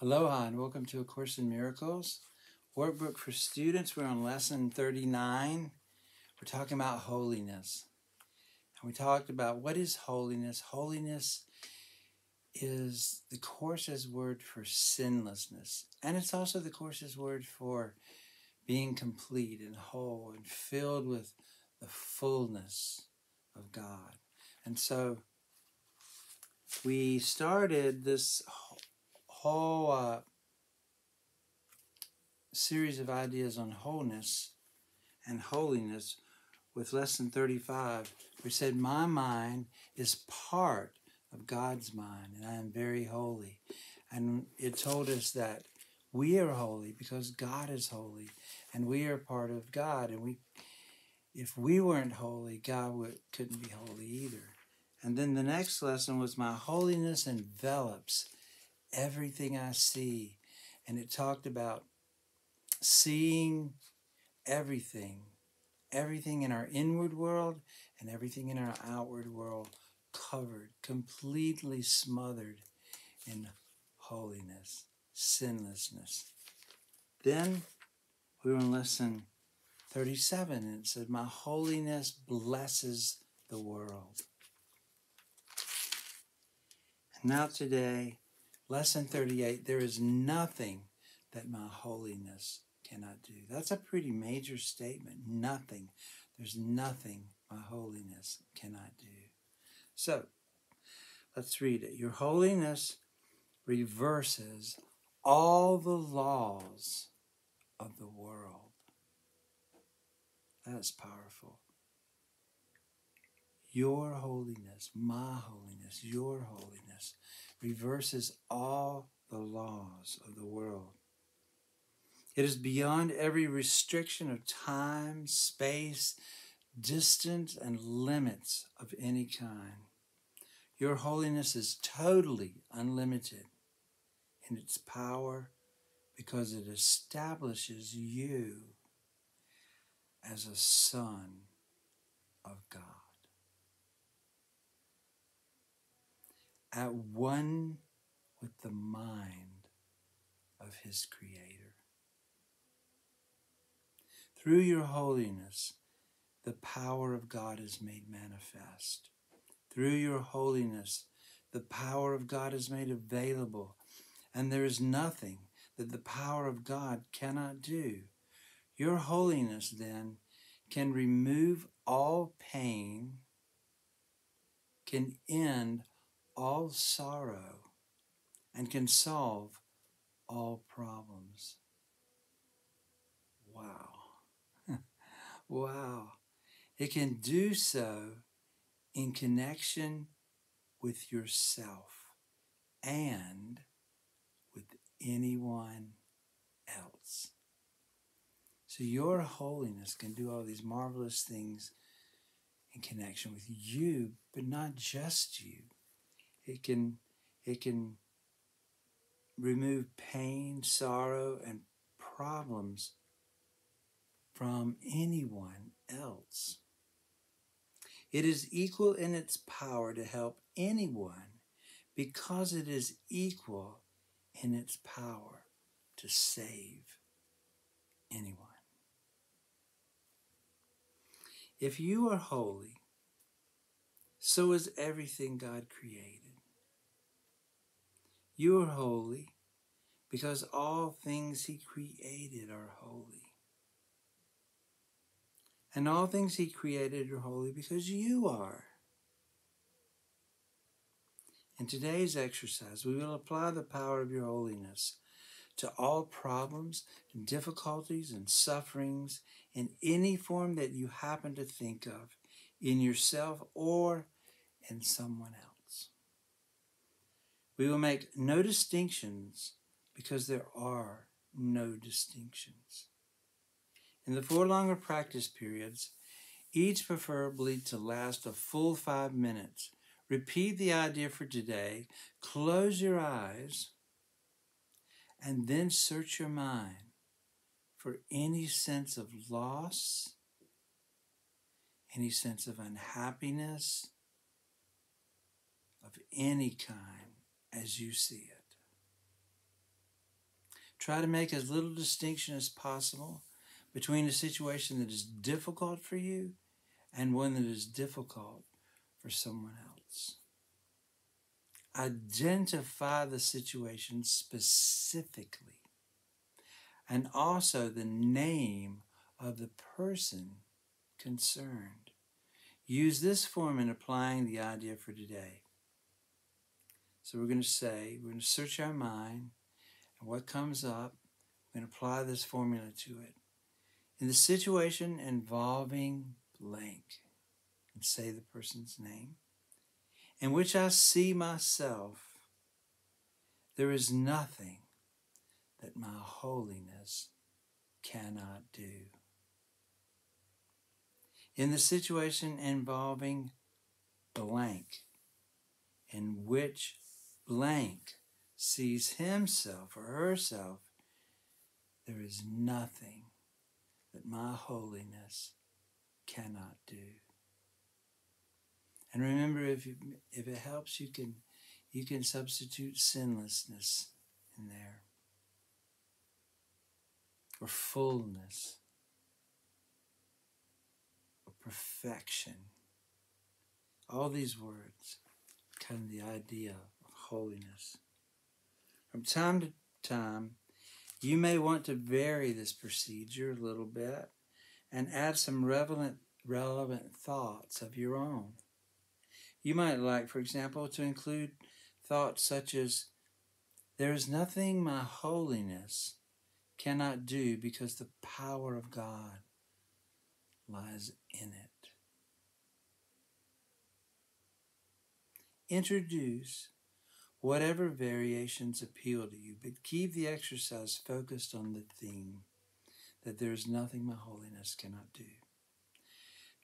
Aloha and welcome to A Course in Miracles. Workbook for students. We're on lesson 39. We're talking about holiness. And we talked about what is holiness. Holiness is the Course's word for sinlessness. And it's also the Course's word for being complete and whole and filled with the fullness of God. And so we started this whole series of ideas on wholeness and holiness with lesson 35. We said, my mind is part of God's mind, and I am very holy. And it told us that we are holy because God is holy, and we are part of God. And if we weren't holy, God couldn't be holy either. And then the next lesson was, my holiness envelops everything I see. And it talked about seeing everything in our inward world and everything in our outward world covered, completely smothered in holiness, sinlessness. Then we were in lesson 37, and it said, my holiness blesses the world. And now today, lesson 38, there is nothing that my holiness cannot do. That's a pretty major statement. Nothing. There's nothing my holiness cannot do. So, let's read it. Your holiness reverses all the laws of the world. That is powerful. Your holiness, my holiness, your holiness reverses all the laws of the world. It is beyond every restriction of time, space, distance, and limits of any kind. Your holiness is totally unlimited in its power because it establishes you as a son of God, at one with the mind of his Creator. Through your holiness, the power of God is made manifest. Through your holiness, the power of God is made available, and there is nothing that the power of God cannot do. Your holiness, then, can remove all pain, can end all sorrow, and can solve all problems. Wow. Wow. It can do so in connection with yourself and with anyone else. So your holiness can do all these marvelous things in connection with you, but not just you. It can remove pain, sorrow, and problems from anyone else. It is equal in its power to help anyone because it is equal in its power to save anyone. If you are holy, so is everything God created. You are holy because all things he created are holy. And all things he created are holy because you are. In today's exercise, we will apply the power of your holiness to all problems and difficulties and sufferings in any form that you happen to think of in yourself or in someone else. We will make no distinctions because there are no distinctions. In the 4 longer practice periods, each preferably to last a full 5 minutes, repeat the idea for today, close your eyes, and then search your mind for any sense of loss, any sense of unhappiness, of any kind as you see it. Try to make as little distinction as possible between a situation that is difficult for you and one that is difficult for someone else. Identify the situation specifically and also the name of the person concerned. Use this form in applying the idea for today. So we're going to search our mind, and what comes up, we're going to apply this formula to it. In the situation involving blank, and say the person's name, in which I see myself, there is nothing that my holiness cannot do. In the situation involving blank, in which blank sees himself or herself, there is nothing that my holiness cannot do. And remember, if it helps, you can substitute sinlessness in there, or fullness, or perfection. All these words, kind of the idea of holiness. From time to time, you may want to vary this procedure a little bit and add some relevant thoughts of your own. You might like, for example, to include thoughts such as, there is nothing my holiness cannot do because the power of God lies in it. Introduce whatever variations appeal to you, but keep the exercise focused on the theme that there is nothing my holiness cannot do.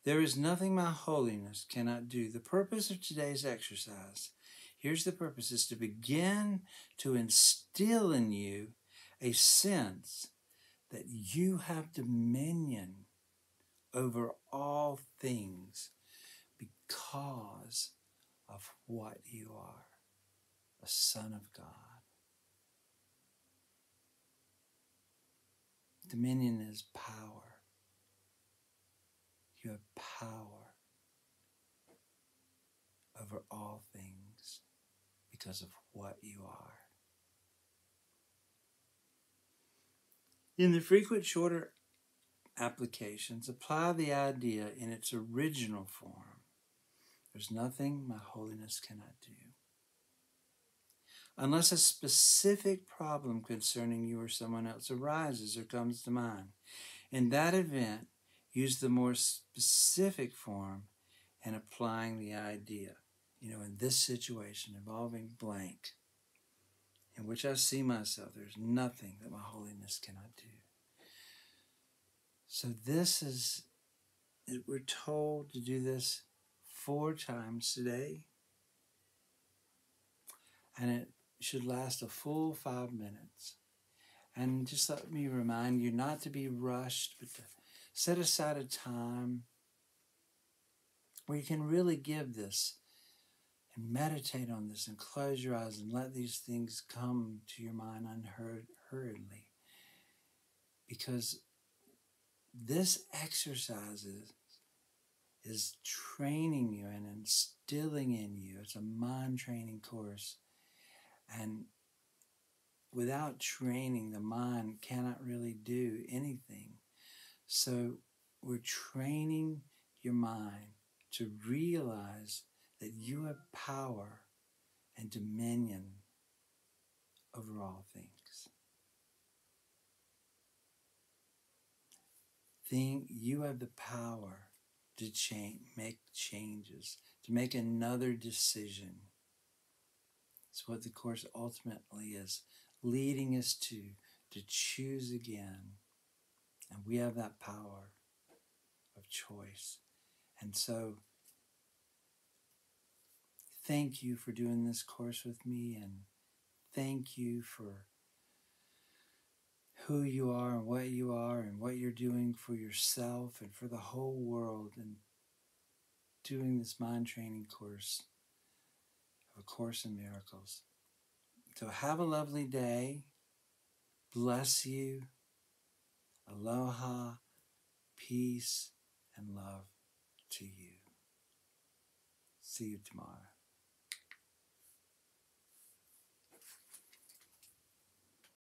There is nothing my holiness cannot do. The purpose of today's exercise, here's the purpose, is to begin to instill in you a sense that you have dominion over all things because of what you are, a son of God. Dominion is power. You have power over all things because of what you are. In the frequent shorter applications, apply the idea in its original form. There's nothing my holiness cannot do. Unless a specific problem concerning you or someone else arises or comes to mind. In that event, use the more specific form in applying the idea. In this situation involving blank, in which I see myself, there's nothing that my holiness cannot do. So we're told to do this 4 times today, and it should last a full 5 minutes. And just let me remind you not to be rushed, but to set aside a time where you can really give this and meditate on this and close your eyes and let these things come to your mind unhurriedly. Because this exercise is training you and instilling in you. It's a mind training course. And without training, the mind cannot really do anything. So we're training your mind to realize that you have power and dominion over all things. Think you have the power to make changes, to make another decision. It's what the Course ultimately is leading us to choose again. And we have that power of choice. And so, thank you for doing this course with me, and thank you for who you are and what you're doing for yourself and for the whole world, and doing this mind training course of A Course in Miracles. So have a lovely day. bless you. Aloha, peace, and love to you. See you tomorrow.